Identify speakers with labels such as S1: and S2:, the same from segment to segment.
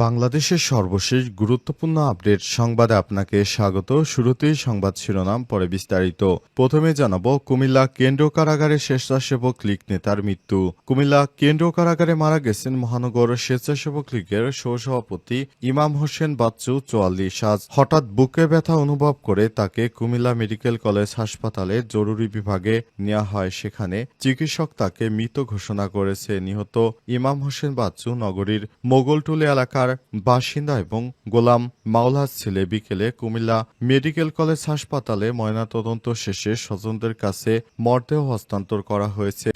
S1: বাংলাদেশের সর্বশেষ গুরুত্বপূর্ণ আপডেট সংবাদে আপনাকে স্বাগত। শুরুতেই সংবাদ শিরোনাম, পরে বিস্তারিত। প্রথমে জানাবো, কুমিল্লা কেন্দ্রীয় কারাগারে স্বেচ্ছাসেবক লীগ নেতার মৃত্যু। কুমিল্লা কেন্দ্রীয় কারাগারে মারা গেছেন মহানগর স্বেচ্ছাসেবক লীগের সহসভাপতি ইমাম হোসেন বাচ্চু, ৪৪। আজ হঠাৎ বুকে ব্যথা অনুভব করে তাকে কুমিল্লা মেডিকেল কলেজ হাসপাতালে জরুরি বিভাগে নেওয়া হয়। সেখানে চিকিৎসক তাকে মৃত ঘোষণা করেছে। নিহত ইমাম হোসেন বাচ্চু নগরীর মোগলটুলি এলাকার বাসিন্দা এবং গোলাম মাওলার ছেলে। বিকেলে কুমিল্লা মেডিকেল কলেজ হাসপাতালে ময়নাতদন্ত শেষে স্বজনদের কাছে মরদেহ হস্তান্তর করা হয়েছে।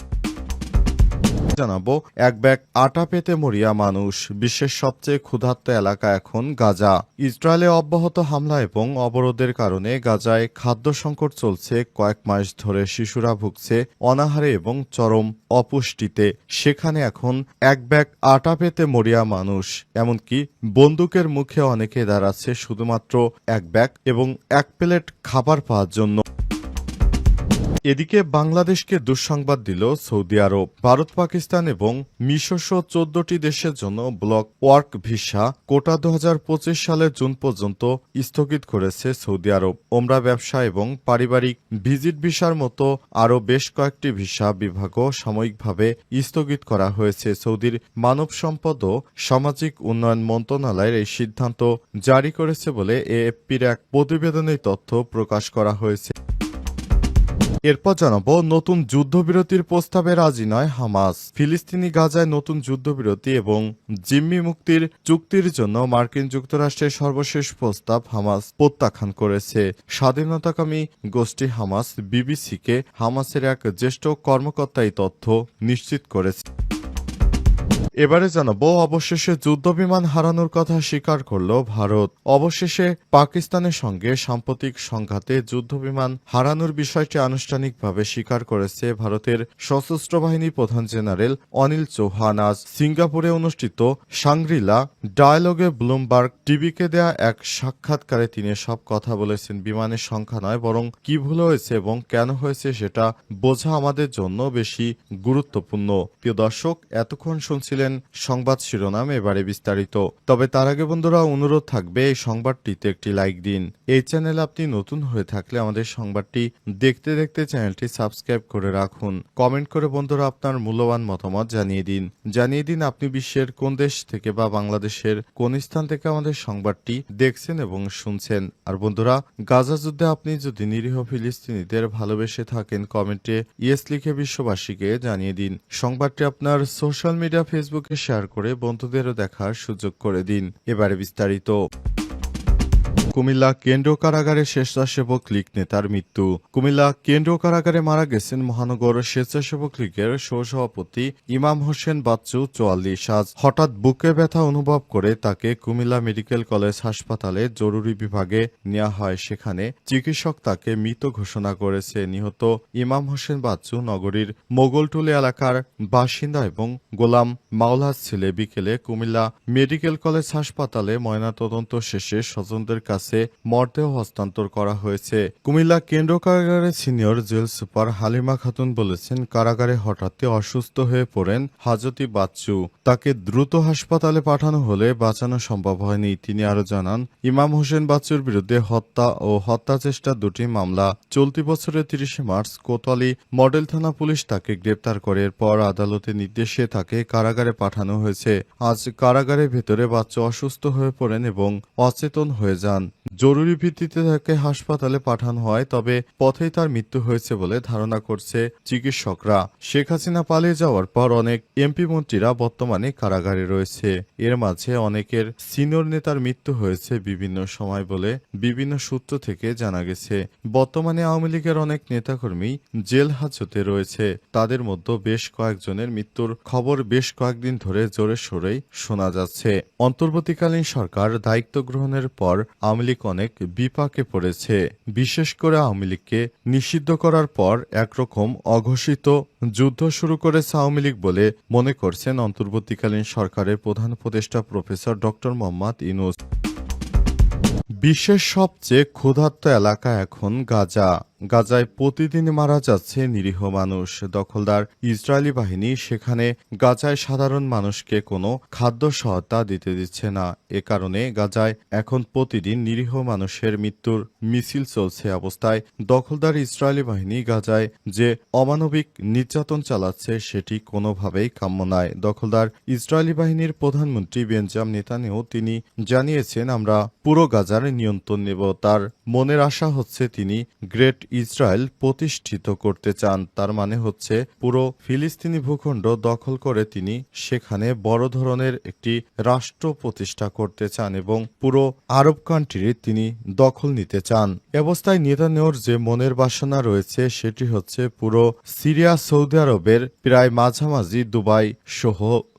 S1: জানাবো, এক ব্যাগ আটা পেতে মরিয়া মানুষ। বিশ্বের সবচেয়ে ক্ষুধার্ত এলাকা এখন গাজা। ইসরায়েলে অব্যাহত হামলা এবং অবরোধের কারণে গাজায় খাদ্য সংকট চলছে কয়েক মাস ধরে। শিশুরা ভুগছে অনাহারে এবং চরম অপুষ্টিতে। সেখানে এখন এক ব্যাগ আটা পেতে মরিয়া মানুষ। এমনকি বন্দুকের মুখে অনেকে দাঁড়াচ্ছে শুধুমাত্র এক ব্যাগ এবং এক প্লেট খাবার পাওয়ার জন্য। এদিকে বাংলাদেশকে দুঃসংবাদ দিল সৌদি আরব। ভারত, পাকিস্তান এবং মিশরসহ ১৪টি দেশের জন্য ব্লক ওয়ার্ক ভিসা কোটা ২০২৫ সালের জুন পর্যন্ত স্থগিত করেছে সৌদি আরব। ওমরা, ব্যবসা এবং পারিবারিক ভিজিট ভিসার মতো আরও বেশ কয়েকটি ভিসা বিভাগও সাময়িকভাবে স্থগিত করা হয়েছে। সৌদির মানব সম্পদ ও সামাজিক উন্নয়ন মন্ত্রণালয়ের এই সিদ্ধান্ত জারি করেছে বলে এএফপির এক প্রতিবেদনে তথ্য প্রকাশ করা হয়েছে। এরপর জানাবো, নতুন যুদ্ধবিরতির প্রস্তাবে রাজি নয় হামাস। ফিলিস্তিনি গাজায় নতুন যুদ্ধবিরতি এবং জিম্মি মুক্তির চুক্তির জন্য মার্কিন যুক্তরাষ্ট্রের সর্বশেষ প্রস্তাব হামাস প্রত্যাখ্যান করেছে। স্বাধীনতাকামী গোষ্ঠী হামাস বিবিসিকে হামাসের এক জ্যেষ্ঠ কর্মকর্তা এই তথ্য নিশ্চিত করেছে। এবারে জানাবো, অবশেষে যুদ্ধবিমান হারানোর কথা স্বীকার করল ভারত। অবশেষে পাকিস্তানের সঙ্গে সাম্প্রতিক সংঘাতে যুদ্ধবিমান হারানোর বিষয়টি আনুষ্ঠানিকভাবে স্বীকার করেছে ভারতের সশস্ত্র বাহিনী প্রধান জেনারেল অনিল চৌহান। আজ সিঙ্গাপুরে অনুষ্ঠিত শাংগ্রিলা ডায়ালগে ব্লুমবার্গ টিভিকে দেয়া এক সাক্ষাৎকারে তিনি সব কথা বলেছেন। বিমানের সংখ্যা নয়, বরং কি ভুল হয়েছে এবং কেন হয়েছে সেটা বোঝা আমাদের জন্য বেশি গুরুত্বপূর্ণ। প্রিয় দর্শক, এতক্ষণ শুনছিলেন সংবাদ শিরোনাম, এবারে বিস্তারিত। তবে তার আগে বন্ধুরা, অনুরোধ থাকবে এই সংবাদটিতে একটি লাইক দিন। এই চ্যানেলে আপনি নতুন হয়ে থাকলে আমাদের সংবাদটি দেখতে দেখতে চ্যানেলটি সাবস্ক্রাইব করে রাখুন। কমেন্ট করে বন্ধুরা আপনার মূল্যবান মতামত জানিয়ে দিন আপনি বিশ্বের কোন দেশ থেকে বা বাংলাদেশের কোন স্থান থেকে আমাদের সংবাদটি দেখছেন এবং শুনছেন। আর বন্ধুরা, গাজা যুদ্ধে আপনি যদি নিরীহ ফিলিস্তিনিদের ভালোবেসে থাকেন, কমেন্টে ইয়েস লিখে বিশ্ববাসীকে জানিয়ে দিন। সংবাদটি আপনার সোশ্যাল মিডিয়া ফেসবুকে শেয়ার করে বন্ধুদেরও দেখার সুযোগ করে দিন। এবারে বিস্তারিত। কুমিল্লা কেন্দ্রীয় কারাগারে স্বেচ্ছাসেবক লীগ নেতার মৃত্যু। কুমিল্লা কেন্দ্রীয় কারাগারে মারা গেছেন মহানগর স্বেচ্ছাসেবক লীগের সহসভাপতি ইমাম হোসেন বাচ্চু, ৪৪। আজ হঠাৎ বুকে ব্যথা অনুভব করে তাকে কুমিল্লা মেডিকেল কলেজ হাসপাতালে জরুরি বিভাগে নেওয়া হয়। সেখানে চিকিৎসক তাকে মৃত ঘোষণা করেছে। নিহত ইমাম হোসেন বাচ্চু নগরীর মোগলটুলি এলাকার বাসিন্দা এবং গোলাম মাওলার ছেলে। বিকেলে কুমিল্লা মেডিকেল কলেজ হাসপাতালে ময়নাতদন্ত শেষে স্বজনদের কাছে মরদেহ হস্তান্তর করা হয়েছে। কুমিল্লা কেন্দ্রীয় কারাগারের senior jail super Halima Khatun বলেছেন, কারাগারে হঠাৎই অসুস্থ হয়ে পড়েন হাজতি বাচ্চু। তাকে দ্রুত হাসপাতালে পাঠানো হলে বাঁচানো সম্ভব হয়নি। তিনি আরো জানান, ইমাম হোসেন বাচ্চুর বিরুদ্ধে হত্যা ও হত্যা চেষ্টার দুটি মামলা। চলতি বছরের ৩০ মার্চ কোতোয়ালি মডেল থানা পুলিশ তাকে গ্রেপ্তার করে। এরপর আদালতের নির্দেশে তাকে কারাগারে পাঠানো হয়েছে। আজ কারাগারের ভেতরে বাচ্চু অসুস্থ হয়ে পড়েন এবং অচেতন হয়ে যান। জরুরি ভিত্তিতে তাকে হাসপাতালে পাঠানো হয়, তবে পথেই তার মৃত্যু হয়েছে বলে ধারণা করছে চিকিৎসকরা। শেখ হাসিনা পালিয়ে যাওয়ার পর অনেক এমপি মন্ত্রীরা বর্তমানে কারাগারে রয়েছে। এর মাঝে অনেকের সিনিয়র নেতার মৃত্যু হয়েছে বিভিন্ন সময় বলে বিভিন্ন সূত্র থেকে জানা গেছে। বর্তমানে আওয়ামী লীগের অনেক নেতাকর্মী জেল হাজতে রয়েছে। তাদের মধ্যে বেশ কয়েকজনের মৃত্যুর খবর বেশ কয়েকদিন ধরে জোরে সোরেই শোনা যাচ্ছে। অন্তর্বর্তীকালীন সরকার দায়িত্ব গ্রহণের পর আওয়ামী লীগ অনেক বিপাকে পড়েছে। বিশেষ করে আওয়ামী লীগকে নিষিদ্ধ করার পর একরকম অঘোষিত যুদ্ধ শুরু করেছে আওয়ামী লীগ বলে মনে করছেন অন্তর্বর্তীকালীন সরকারের প্রধান উপদেষ্টা প্রফেসর ড. মোহাম্মদ ইউনূস। বিশ্বের সবচেয়ে ক্ষুধার্ত এলাকা এখন গাজা। গাজায় প্রতিদিন মারা যাচ্ছে নিরীহ মানুষ। দখলদার ইসরায়েলি বাহিনী সেখানে গাজায় সাধারণ মানুষকে কোনো খাদ্য সহায়তা দিতে দিচ্ছে না। এ কারণে গাজায় এখন প্রতিদিন নিরীহ মানুষের মৃত্যুর মিছিল চলছে অবস্থায় দখলদার ইসরায়েলি বাহিনী গাজায় যে অমানবিক নির্যাতন চালাচ্ছে সেটি কোনোভাবেই কাম্য নয়। দখলদার ইসরায়েলি বাহিনীর প্রধানমন্ত্রী বেঞ্জামিন নেতানিয়াহু তিনি জানিয়েছেন, আমরা পুরো গাজার নিয়ন্ত্রণ নেব। তার মনের আশা হচ্ছে তিনি গ্রেট ইসরায়েল প্রতিষ্ঠিত করতে চান। তার মানে হচ্ছে পুরো ফিলিস্তিনি ভূখণ্ড দখল করে তিনি সেখানে বড় ধরনের একটি রাষ্ট্র প্রতিষ্ঠা করতে চান এবং পুরো আরব কান্ট্রি তিনি দখল নিতে চান। এ অবস্থায় নেতানিয়াহুর যে মনের বাসনা রয়েছে সেটি হচ্ছে পুরো সিরিয়া, সৌদি আরবের প্রায় মাঝামাঝি দুবাই সহ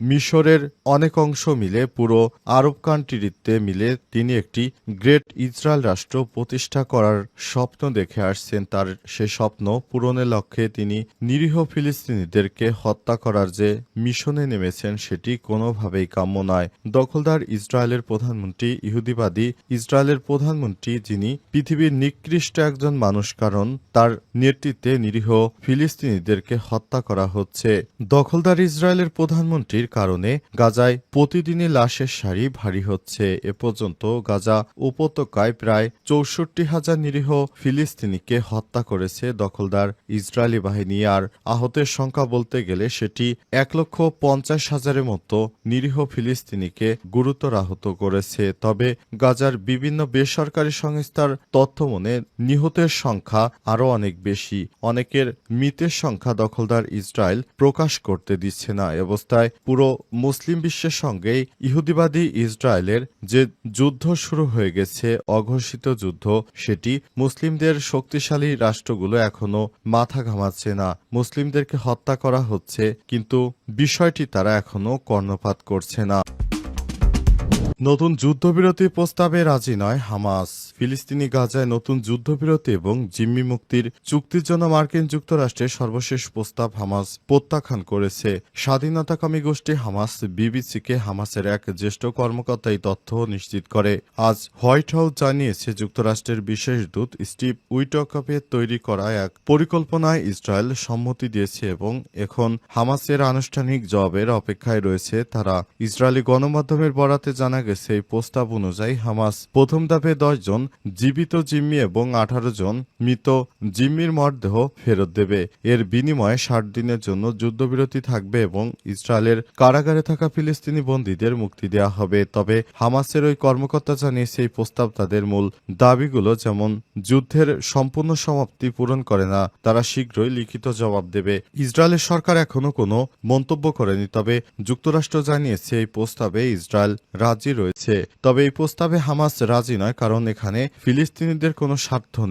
S1: মিশরের অনেক অংশ মিলে পুরো আরব কান্ট্রিতে মিলে তিনি একটি গ্রেট ইসরায়েল রাষ্ট্র প্রতিষ্ঠা করার স্বপ্ন দেখে আসছেন। তার সে স্বপ্ন পূরণের লক্ষ্যে তিনি নিরীহ ফিলিস্তিনিদেরকে হত্যা করার যে মিশনে নেমেছেন সেটি কোনোভাবেই কাম্য নয়। দখলদার ইসরায়েলের প্রধানমন্ত্রী ইহুদিবাদী ইসরায়েলের প্রধানমন্ত্রী, যিনি পৃথিবীর নিকৃষ্ট একজন মানুষ, কারণ তার নেতৃত্বে নিরীহ ফিলিস্তিনিদেরকে হত্যা করা হচ্ছে। দখলদার ইসরায়েলের প্রধানমন্ত্রীর কারণে গাজায় প্রতিদিনই লাশের সারি ভারী হচ্ছে। এ পর্যন্ত গাজা উপত্যকায় প্রায় ৬৪,০০০ নিরীহ ফিলিস্তিনিকে হত্যা করেছে দখলদার ইসরায়েলি বাহিনী। আর আহতের সংখ্যা বলতে গেলে সেটি ১,৫০,০০০-এর মতো নিরীহ ফিলিস্তিনিকে গুরুতর আহত করেছে। তবে গাজার বিভিন্ন বেসরকারি সংস্থার তথ্য মনে নিহতের সংখ্যা আরও অনেক বেশি। অনেকের মৃতের সংখ্যা দখলদার ইসরায়েল প্রকাশ করতে দিচ্ছে না। অবস্থায় পুরো মুসলিম বিশ্বের সঙ্গেই ইহুদিবাদী ইসরায়েলের যে যুদ্ধ শুরু হয়ে গেছে, অঘোষিত যুদ্ধ, সেটি মুসলিমদের শক্তিশালী রাষ্ট্রগুলো এখনো মাথা ঘামাচ্ছে না। মুসলিমদেরকে হত্যা করা হচ্ছে, কিন্তু বিষয়টি তারা এখনো কর্ণপাত করছে না। নতুন যুদ্ধবিরতি প্রস্তাবে রাজি নয় হামাস। ফিলিস্তিনি গাজায় নতুন যুদ্ধবিরতি এবং জিম্মি মুক্তির চুক্তির জন্য মার্কিন যুক্তরাষ্ট্রের সর্বশেষ প্রস্তাব হামাস প্রত্যাখ্যান করেছে। স্বাধীনতাকামী গোষ্ঠী হামাস বিবিসিকে হামাসের এক জ্যেষ্ঠ কর্মকর্তা এই তথ্য নিশ্চিত করে। আজ হোয়াইট হাউস জানিয়েছে, যুক্তরাষ্ট্রের বিশেষ দূত স্টিভ উইটকফের তৈরি করা এক পরিকল্পনায় ইসরায়েল সম্মতি দিয়েছে এবং এখন হামাসের আনুষ্ঠানিক জবাবের অপেক্ষায় রয়েছে তারা। ইসরায়েলি গণমাধ্যমের বরাতে জানা গেছে, এই প্রস্তাব অনুযায়ী হামাস প্রথম ধাপে ১০ জন জীবিত জিম্মি এবং ১৮ জন মৃত জিম্মির মরদেহ ফেরত দেবে। এর বিনিময়ে ৬০ দিনের জন্য যুদ্ধবিরতি থাকবে এবং ইসরায়েলের কারাগারে থাকা ফিলিস্তিনি বন্দীদের মুক্তি দেওয়া হবে। তবে হামাসের ওই কর্মকর্তা জানিয়েছে, এই প্রস্তাব তাদের মূল দাবিগুলো, যেমন যুদ্ধের সম্পূর্ণ সমাপ্তি পূরণ করে না। তারা শীঘ্রই লিখিত জবাব দেবে। ইসরায়েলের সরকার এখনো কোনো মন্তব্য করেনি, তবে যুক্তরাষ্ট্র জানিয়েছে এই প্রস্তাবে ইসরায়েল রাজি রয়েছে। তবে এই প্রস্তাবে হামাস রাজি নয়, কারণ এখানে ফিলিস্তিনিদের কোনো স্বার্থ নেই।